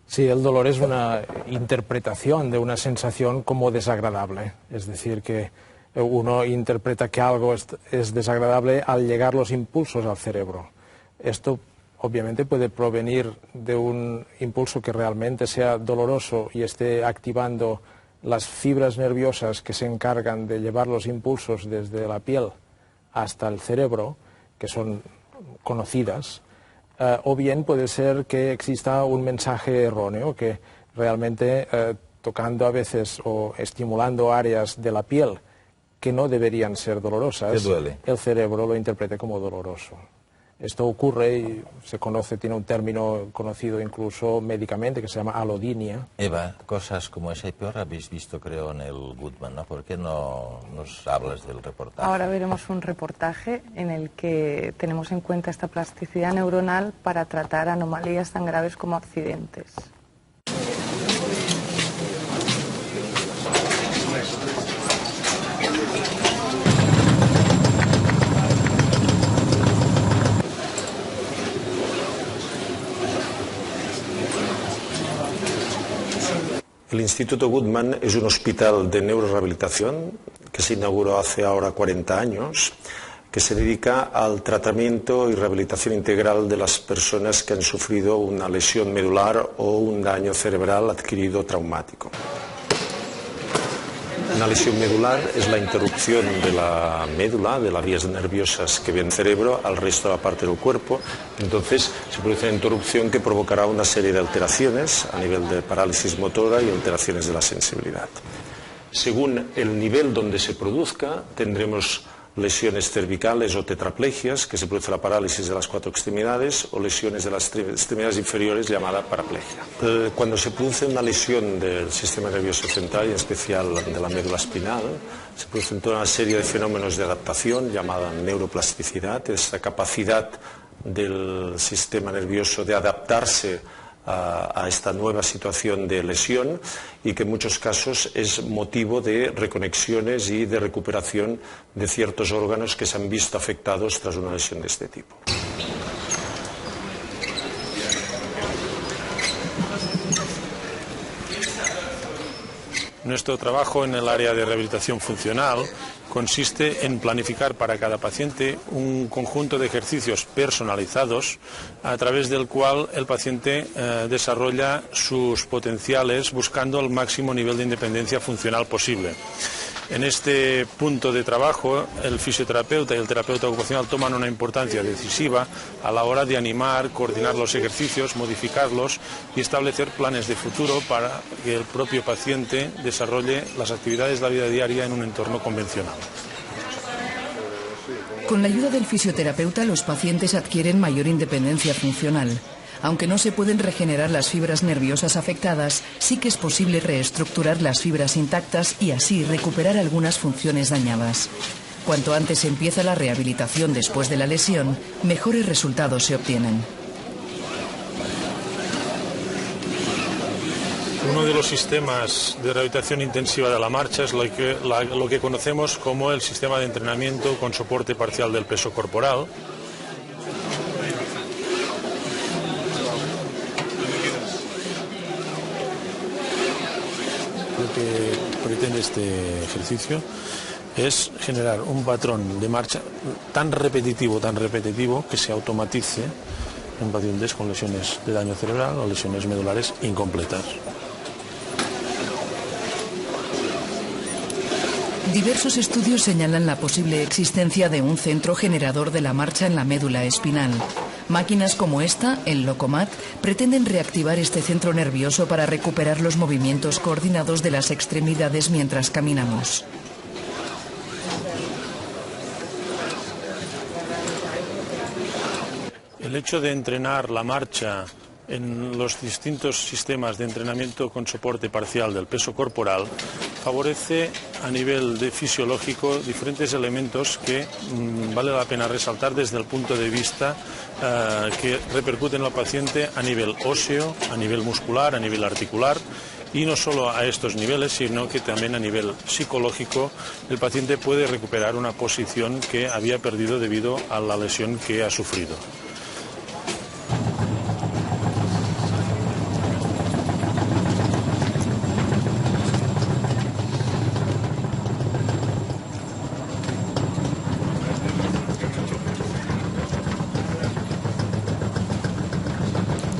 Sí, el dolor es una interpretación de una sensación como desagradable. Es decir, que uno interpreta que algo es desagradable al llegar los impulsos al cerebro. Esto obviamente puede provenir de un impulso que realmente sea doloroso y esté activando las fibras nerviosas que se encargan de llevar los impulsos desde la piel hasta el cerebro, que son conocidas, o bien puede ser que exista un mensaje erróneo, que realmente tocando a veces o estimulando áreas de la piel que no deberían ser dolorosas, el cerebro lo interprete como doloroso. Esto ocurre y se conoce, tiene un término conocido incluso médicamente que se llama alodinia. Eva, cosas como esa y peor habéis visto creo en el Goodman, ¿no? ¿Por qué no nos hablas del reportaje? Ahora veremos un reportaje en el que tenemos en cuenta esta plasticidad neuronal para tratar anomalías tan graves como accidentes. El Instituto Goodman es un hospital de neurorehabilitación que se inauguró hace ahora 40 años, que se dedica al tratamiento y rehabilitación integral de las personas que han sufrido una lesión medular o un daño cerebral adquirido traumático. Una lesión medular es la interrupción de la médula, de las vías nerviosas que vienen del cerebro al resto de la parte del cuerpo. Entonces se produce una interrupción que provocará una serie de alteraciones a nivel de parálisis motora y alteraciones de la sensibilidad. Según el nivel donde se produzca, tendremos lesiones cervicales o tetraplegias, que se produce la parálisis de las 4 extremidades, o lesiones de las extremidades inferiores llamada paraplegia. Cuando se produce una lesión del sistema nervioso central, y en especial de la médula espinal, se produce toda una serie de fenómenos de adaptación llamada neuroplasticidad, esta capacidad del sistema nervioso de adaptarse a esta nueva situación de lesión y que en muchos casos es motivo de reconexiones y de recuperación de ciertos órganos que se han visto afectados tras una lesión de este tipo. Nuestro trabajo en el área de rehabilitación funcional consiste en planificar para cada paciente un conjunto de ejercicios personalizados a través del cual el paciente desarrolla sus potenciales buscando el máximo nivel de independencia funcional posible. En este punto de trabajo, el fisioterapeuta y el terapeuta ocupacional toman una importancia decisiva a la hora de animar, coordinar los ejercicios, modificarlos y establecer planes de futuro para que el propio paciente desarrolle las actividades de la vida diaria en un entorno convencional. Con la ayuda del fisioterapeuta, los pacientes adquieren mayor independencia funcional. Aunque no se pueden regenerar las fibras nerviosas afectadas, sí que es posible reestructurar las fibras intactas y así recuperar algunas funciones dañadas. Cuanto antes empieza la rehabilitación después de la lesión, mejores resultados se obtienen. Uno de los sistemas de rehabilitación intensiva de la marcha es lo que conocemos como el sistema de entrenamiento con soporte parcial del peso corporal. Lo que pretende este ejercicio es generar un patrón de marcha tan repetitivo, que se automatice en pacientes con lesiones de daño cerebral o lesiones medulares incompletas. Diversos estudios señalan la posible existencia de un centro generador de la marcha en la médula espinal. Máquinas como esta, el Locomat, pretenden reactivar este centro nervioso para recuperar los movimientos coordinados de las extremidades mientras caminamos. el hecho de entrenar la marcha en los distintos sistemas de entrenamiento con soporte parcial del peso corporal favorece a nivel fisiológico diferentes elementos que vale la pena resaltar desde el punto de vista que repercuten en el paciente a nivel óseo, a nivel muscular, a nivel articular, y no solo a estos niveles, sino que también a nivel psicológico el paciente puede recuperar una posición que había perdido debido a la lesión que ha sufrido.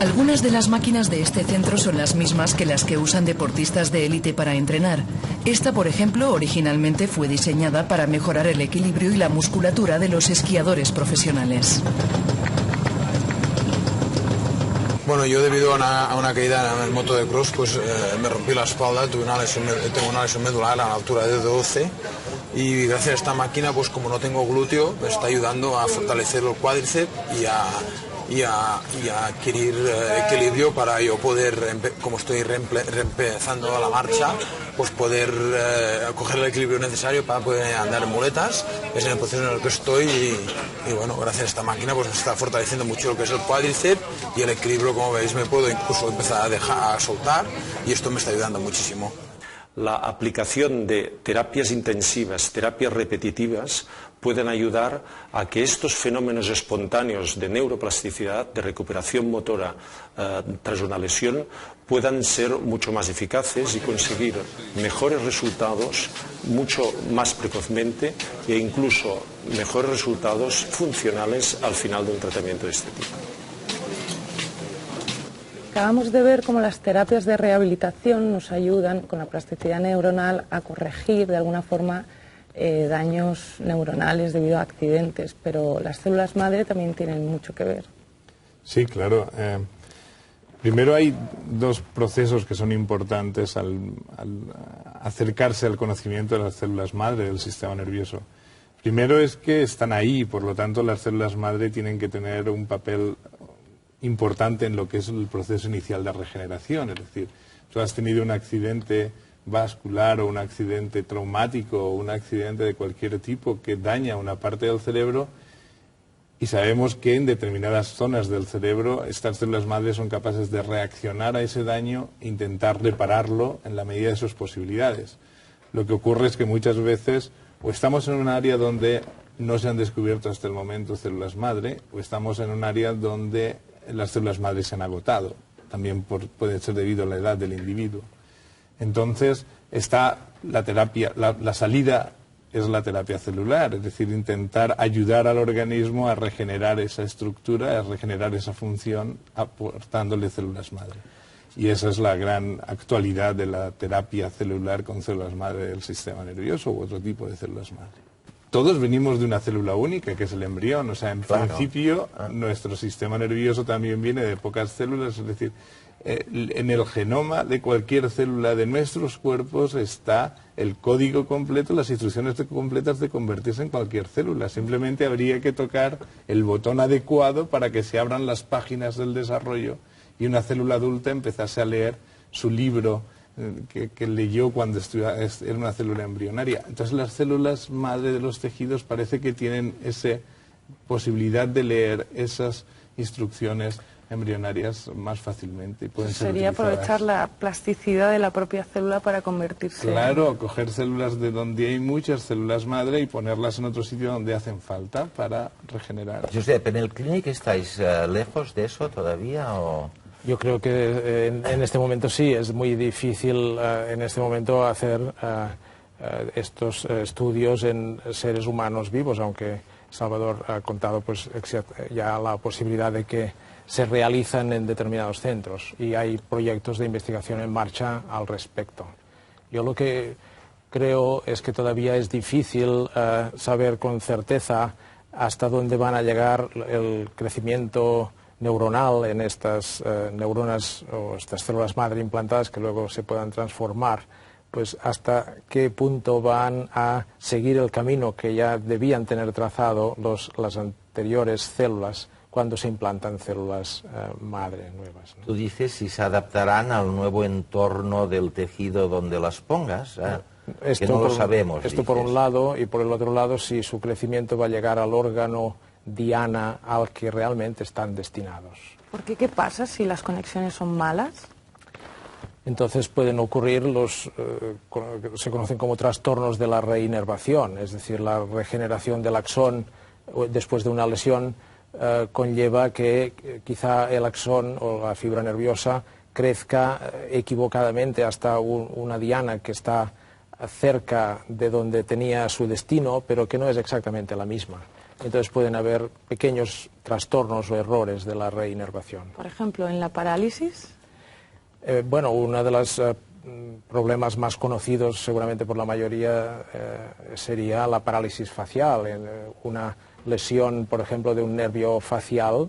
Algunas de las máquinas de este centro son las mismas que las que usan deportistas de élite para entrenar. Esta, por ejemplo, originalmente fue diseñada para mejorar el equilibrio y la musculatura de los esquiadores profesionales. Bueno, yo debido a una caída en el moto de cross, pues me rompí la espalda, tengo una lesión medular a la altura de 12 y gracias a esta máquina, pues como no tengo glúteo, me está ayudando a fortalecer el cuádriceps y a adquirir equilibrio para yo poder, como estoy reempezando la marcha, pues poder coger el equilibrio necesario para poder andar en muletas. Es en el proceso en el que estoy y bueno, gracias a esta máquina pues me está fortaleciendo mucho lo que es el cuádriceps y el equilibrio, como veis, me puedo incluso empezar a soltar y esto me está ayudando muchísimo. La aplicación de terapias intensivas, terapias repetitivas, pueden ayudar a que estos fenómenos espontáneos de neuroplasticidad, de recuperación motora tras una lesión, puedan ser mucho más eficaces y conseguir mejores resultados mucho más precozmente e incluso mejores resultados funcionales al final de un tratamiento de este tipo. Acabamos de ver cómo las terapias de rehabilitación nos ayudan con la plasticidad neuronal a corregir de alguna forma daños neuronales debido a accidentes, pero las células madre también tienen mucho que ver. Sí, claro. Primero hay dos procesos que son importantes al acercarse al conocimiento de las células madre del sistema nervioso. Primero es que están ahí, por lo tanto las células madre tienen que tener un papel importante en lo que es el proceso inicial de regeneración. Es decir, tú has tenido un accidente vascular o un accidente traumático o un accidente de cualquier tipo que daña una parte del cerebro y sabemos que en determinadas zonas del cerebro estas células madre son capaces de reaccionar a ese daño e intentar repararlo en la medida de sus posibilidades. Lo que ocurre es que muchas veces o estamos en un área donde no se han descubierto hasta el momento células madre o estamos en un área donde las células madre se han agotado. También puede ser debido a la edad del individuo. Entonces está la terapia, la salida es la terapia celular, es decir, intentar ayudar al organismo a regenerar esa estructura, a regenerar esa función, aportándole células madre. Y esa es la gran actualidad de la terapia celular con células madre del sistema nervioso u otro tipo de células madre. Todos venimos de una célula única, que es el embrión, o sea, en principio nuestro sistema nervioso también viene de pocas células, es decir, en el genoma de cualquier célula de nuestros cuerpos está el código completo, las instrucciones completas de convertirse en cualquier célula. Simplemente habría que tocar el botón adecuado para que se abran las páginas del desarrollo y una célula adulta empezase a leer su libro que leyó cuando era una célula embrionaria. Entonces las células madre de los tejidos parece que tienen esa posibilidad de leer esas instrucciones embrionarias más fácilmente. Y pueden ser Sería utilizadas. aprovechar la plasticidad de la propia célula para convertirse. Claro, coger células de donde hay muchas células madre y ponerlas en otro sitio donde hacen falta para regenerar. Josep, ¿en el clínico estáis lejos de eso todavía o...? Yo creo que en este momento sí, es muy difícil en este momento hacer estos estudios en seres humanos vivos, aunque Salvador ha contado pues ya la posibilidad de que se realizan en determinados centros y hay proyectos de investigación en marcha al respecto. Yo lo que creo es que todavía es difícil saber con certeza hasta dónde van a llegar el crecimiento neuronal en estas neuronas o estas células madre implantadas que luego se puedan transformar, pues hasta qué punto van a seguir el camino que ya debían tener trazado las anteriores células cuando se implantan células madre nuevas, ¿no? Tú dices si se adaptarán al nuevo entorno del tejido donde las pongas, que no lo sabemos. Esto por un lado, y por el otro lado si su crecimiento va a llegar al órgano diana al que realmente están destinados. Porque ¿qué pasa si las conexiones son malas? Entonces pueden ocurrir se conocen como trastornos de la reinervación, es decir, la regeneración del axón después de una lesión conlleva que quizá el axón o la fibra nerviosa crezca equivocadamente hasta una diana que está cerca de donde tenía su destino, pero que no es exactamente la misma. Entonces pueden haber pequeños trastornos o errores de la reinervación. Por ejemplo, en la parálisis. Bueno, uno de los problemas más conocidos seguramente por la mayoría sería la parálisis facial. Una lesión, por ejemplo, de un nervio facial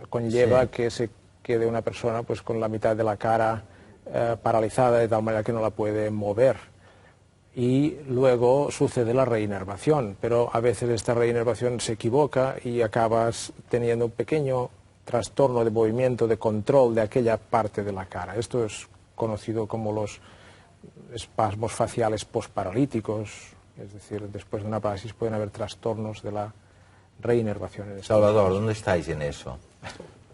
conlleva que se quede una persona pues con la mitad de la cara paralizada de tal manera que no la puede mover. Y luego sucede la reinervación, pero a veces esta reinervación se equivoca y acabas teniendo un pequeño trastorno de movimiento, de control de aquella parte de la cara. Esto es conocido como los espasmos faciales postparalíticos, es decir, después de una parálisis pueden haber trastornos de la reinervación. Salvador, ¿dónde estáis en eso?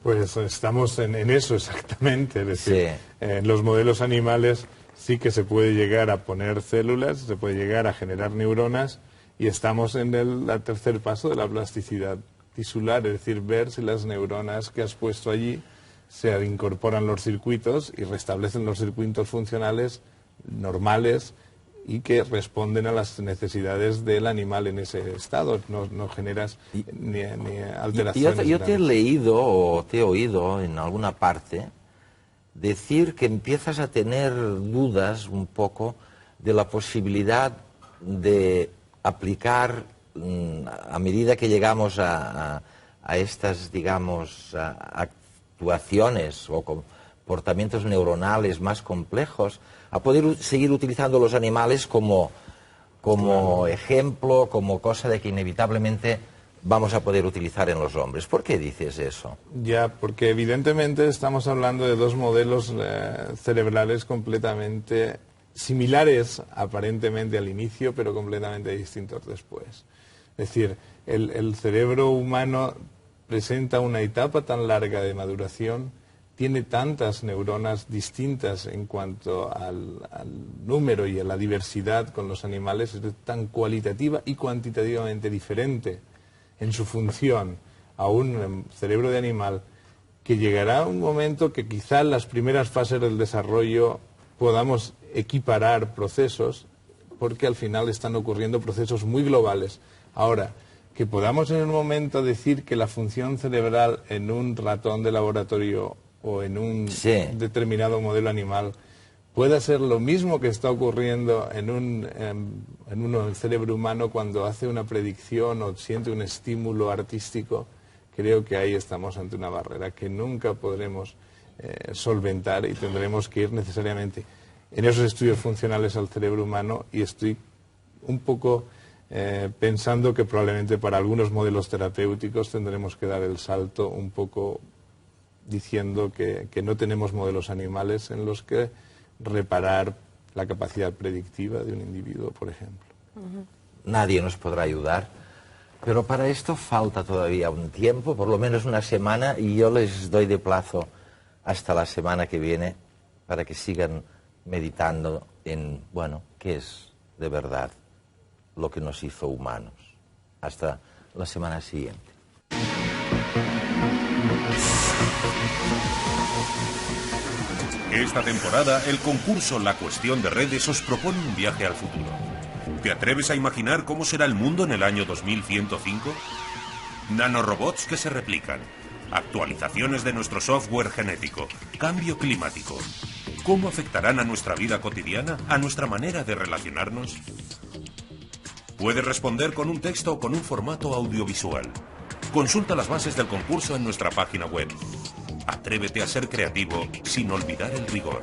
Pues estamos en eso exactamente, es decir, en los modelos animales sí que se puede llegar a poner células, se puede llegar a generar neuronas y estamos en el tercer paso de la plasticidad tisular, es decir, ver si las neuronas que has puesto allí se incorporan los circuitos y restablecen los circuitos funcionales normales y que responden a las necesidades del animal en ese estado, no generas ni alteraciones. Yo te he leído o te he oído en alguna parte decir que empiezas a tener dudas un poco de la posibilidad de aplicar, a medida que llegamos a estas, digamos, actuaciones o comportamientos neuronales más complejos, a poder seguir utilizando los animales como ejemplo, como cosa de que inevitablemente vamos a poder utilizar en los hombres. ¿Por qué dices eso? Ya, porque evidentemente estamos hablando de dos modelos cerebrales completamente similares aparentemente al inicio, pero completamente distintos después. Es decir, el cerebro humano presenta una etapa tan larga de maduración, tiene tantas neuronas distintas en cuanto al número y a la diversidad con los animales, es tan cualitativa y cuantitativamente diferente en su función a un cerebro de animal, que llegará un momento que quizá en las primeras fases del desarrollo podamos equiparar procesos, porque al final están ocurriendo procesos muy globales. Ahora, que podamos en un momento decir que la función cerebral en un ratón de laboratorio o en un determinado modelo animal pueda ser lo mismo que está ocurriendo en un cerebro humano cuando hace una predicción o siente un estímulo artístico, creo que ahí estamos ante una barrera que nunca podremos solventar y tendremos que ir necesariamente en esos estudios funcionales al cerebro humano, y estoy un poco pensando que probablemente para algunos modelos terapéuticos tendremos que dar el salto un poco diciendo que no tenemos modelos animales en los que reparar la capacidad predictiva de un individuo, por ejemplo. Nadie nos podrá ayudar, pero para esto falta todavía un tiempo, por lo menos una semana, y yo les doy de plazo hasta la semana que viene para que sigan meditando en, bueno, qué es de verdad lo que nos hizo humanos. Hasta la semana siguiente. Esta temporada, el concurso La Cuestión de Redes os propone un viaje al futuro. ¿Te atreves a imaginar cómo será el mundo en el año 2105? Nanorobots que se replican, actualizaciones de nuestro software genético, cambio climático. ¿Cómo afectarán a nuestra vida cotidiana, a nuestra manera de relacionarnos? Puedes responder con un texto o con un formato audiovisual. Consulta las bases del concurso en nuestra página web. Atrévete a ser creativo sin olvidar el rigor.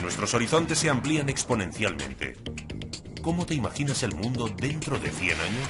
Nuestros horizontes se amplían exponencialmente. ¿Cómo te imaginas el mundo dentro de 100 años?